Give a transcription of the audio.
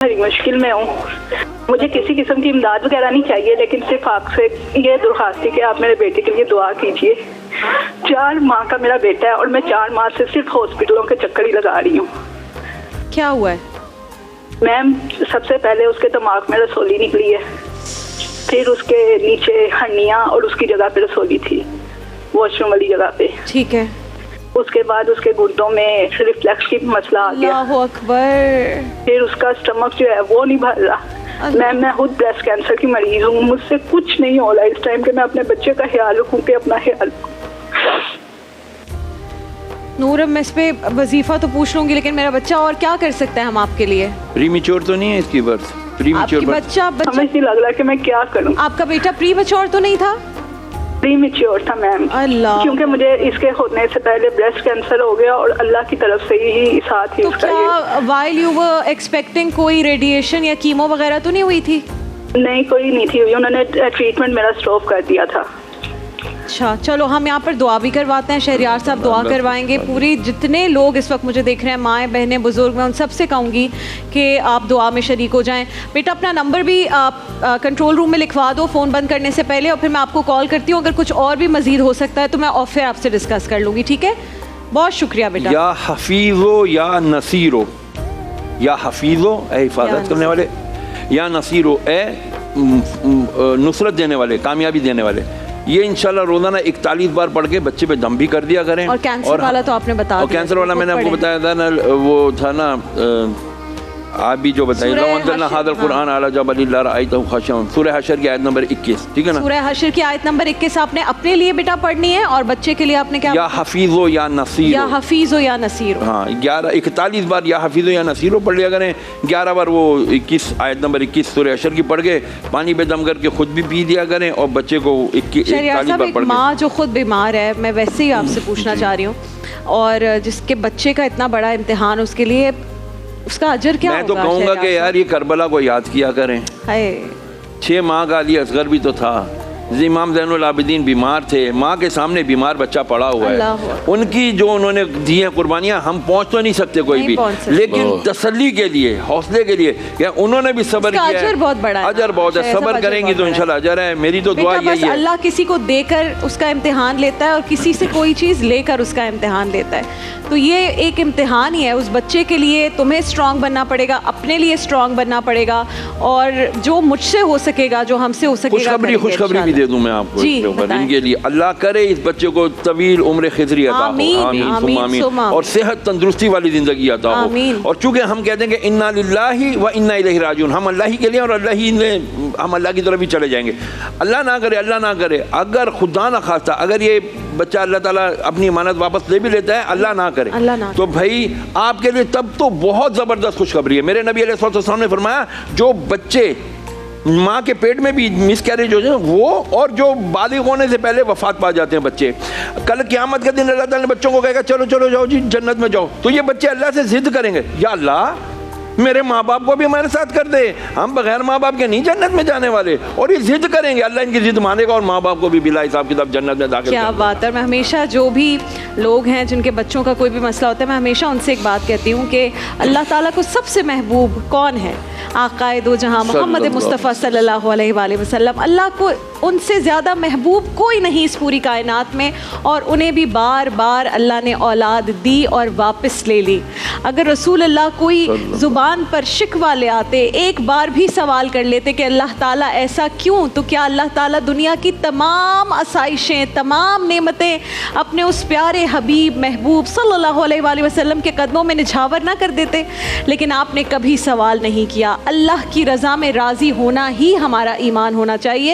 बड़ी मुश्किल में हूँ, मुझे किसी किस्म की इमदाद वगैरह नहीं चाहिए, लेकिन सिर्फ आपसे ये दरख्वास्त है कि आप मेरे बेटे के लिए दुआ कीजिए। 4 माह का मेरा बेटा है और मैं 4 माह से सिर्फ हॉस्पिटलों के चक्कर ही लगा रही हूँ। क्या हुआ है मैम? सबसे पहले उसके दिमाग में रसोली निकली है, फिर उसके नीचे हड्डियाँ और उसकी जगह पे रसोली थी, वॉशरूम वाली जगह पे। ठीक है। उसके बाद उसके गुर्दों में रिफ्लेक्स की मसला आ गया। अल्लाहु अकबर। फिर उसका स्टमक जो है वो नहीं भर रहा। मैं खुद ब्रेस्ट कैंसर की मरीज हूँ, मुझसे कुछ नहीं हो रहा इस टाइम के मैं अपने बच्चे का ख्याल रखूँ कि अपना ख्याल रखूँ। नूर, मैं इस पे वजीफा तो पूछ लूंगी, लेकिन मेरा बच्चा और क्या कर सकते हैं हम आपके लिए? प्रीमेच्योर तो नहीं है इसकी बर्थ? आपकी बच्चा समझ नहीं लग रहा कि मैं क्या करूँ। आपका बेटा प्रीमेच्योर तो नहीं था? प्रीमेच्योर था मैम, अल्लाह। क्योंकि मुझे इसके होने से पहले ब्रेस्ट कैंसर हो गया और अल्लाह की तरफ से ही साथ ही तो उसका क्या वाइल यू वर एक्सपेक्टिंग कोई रेडिएशन या कीमो वगैरह तो नहीं हुई थी? नहीं, कोई नहीं थी, उन्होंने ट्रीटमेंट मेरा स्टॉप कर दिया था। अच्छा, चलो हम यहाँ पर दुआ भी करवाते हैं। शहरियार साहब दुआ करवाएंगे। पूरी जितने लोग इस वक्त मुझे देख रहे हैं, माएँ बहनें बुजुर्ग, मैं उन सबसे कहूँगी कि आप दुआ में शरीक हो जाएं। बेटा अपना नंबर भी आप कंट्रोल रूम में लिखवा दो फ़ोन बंद करने से पहले, और फिर मैं आपको कॉल करती हूँ। अगर कुछ और भी मज़ीद हो सकता है तो मैं ऑफ एयर आपसे डिस्कस कर लूँगी, ठीक है? बहुत शुक्रिया बेटा। या हफीज़ो या नसीरो, या हफीज़ो ए हिफाजत करने वाले, या नसीरो ए नुसरत देने वाले, कामयाबी देने वाले। ये इंशाल्लाह रोजाना 41 बार पढ़ के बच्चे पे दम भी कर दिया करें। और कैंसर वाला तो आपने बता दिया। कैंसर वाला मैंने आपको बताया था ना, वो था ना, आप भी जो बताइए, सूरह हशर की आयत नंबर 21, ठीक है ना? सूरह हशर की आयत नंबर 21 आपने अपने लिए बेटा पढ़नी है, और बच्चे के लिए आपने क्या? या हफीज़ो या नसीरो, या हफीज़ो या नसीरो। हाँ, 41 बार या हफीज़ो या नसीरो पढ़ लिया करें। 11 बार वो 21 आयत नंबर 21 सूरह हशर की पढ़ के पानी पे दम करके खुद भी पी दिया करें, और बच्चे को 41 बार पढ़ के। माँ जो खुद बीमार है, मैं वैसे ही आपसे पूछना चाह रही हूँ, और जिसके बच्चे का इतना बड़ा इम्तिहान, उसके लिए उसका अजर क्या होगा? मैं तो कहूँगा कि यार ये करबला को याद किया करें। 6 माह का अली असगर भी तो था, इमाम ज़ैनुल आबिदीन बीमार थे, माँ के सामने बीमार बच्चा पड़ा हुआ है, उनकी जो उन्होंने दी है कुर्बानियाँ, हम पहुँच तो नहीं सकते कोई भी, लेकिन तसल्ली के लिए, हौसले के लिए, क्या उन्होंने भी सब्र किया है। अजर बहुत बड़ा है, अजर बहुत है, सब्र करेंगी तो इंशाल्लाह अजर है। मेरी तो दुआ यही है। अल्लाह किसी को देकर उसका इम्तिहान लेता है, और किसी से कोई चीज़ लेकर उसका इम्तिहान लेता है। तो ये एक इम्तिहान ही है उस बच्चे के लिए। तुम्हें स्ट्रांग बनना पड़ेगा, अपने लिए स्ट्रांग बनना पड़ेगा, और जो मुझसे हो सकेगा, जो हमसे हो सकेगा। खुशखबरी भी दे दूं मैं आपको इनके लिए। अल्लाह करे इस बच्चे को तवील उम्र खिजरी अता हो, आमीन, और सेहत तंदुरुस्ती वाली जिंदगी अता हो। और चूंकि हम कहते हैं कि इन्ना लिल्लाहि व इन्ना इलैहि राजिऊन, हम अल्लाह ही के लिए और अल्लाह ही हम अल्लाह की तरफ ही चले जाएंगे। अल्लाह ना करे, अगर खुदा ना खास्ता अगर ये बच्चा अल्लाह ताला अपनी अमानत वापस ले भी लेता है, अल्लाह ना करे, तो भाई आपके लिए तब तो बहुत ज़बरदस्त खुशखबरी है। मेरे नबी अलैहिस्सलाम ने फरमाया, जो बच्चे माँ के पेट में भी मिसकैरेज हो जाए वो, और जो बालिग होने से पहले वफात पा जाते हैं बच्चे, कल क़यामत के दिन अल्लाह ताला ने बच्चों को कहेगा चलो चलो जाओ जी जन्नत में जाओ, तो ये बच्चे अल्लाह से जिद करेंगे, या अल्लाह मेरे माँ बाप को भी हमारे साथ कर दे, हम बगैर माँ बाप के नहीं जन्नत में जाने वाले। और ये जिद करेंगे, अल्लाह इनकी जिद मानेगा और माँ बाप को भी बिला हिसाब किताब जन्नत में दाखिल। क्या बात है। मैं हमेशा जो भी लोग हैं जिनके बच्चों का कोई भी मसला होता है, मैं हमेशा उनसे एक बात कहती हूँ कि अल्लाह ताला को सबसे महबूब कौन है? आक़ाए दो जहां मोहम्मद मुस्तफ़ा सल्लल्लाहु अलैहि वसल्लम। अल्लाह को उनसे ज़्यादा महबूब कोई नहीं इस पूरी कायनात में, और उन्हें भी बार बार अल्लाह ने औलाद दी और वापस ले ली। अगर रसूल अल्लाह कोई ज़ुबान पर शिकवा ले आते, एक बार भी सवाल कर लेते कि अल्लाह ताला ऐसा क्यों, तो क्या अल्लाह ताला दुनिया की तमाम आसाइशें, तमाम नेमतें अपने उस प्यारे हबीब महबूब सल्लल्लाहु अलैहि वसल्लम के कदमों में निछावर ना कर देते? लेकिन आपने कभी सवाल नहीं किया। अल्लाह की रज़ा में राज़ी होना ही हमारा ईमान होना चाहिए।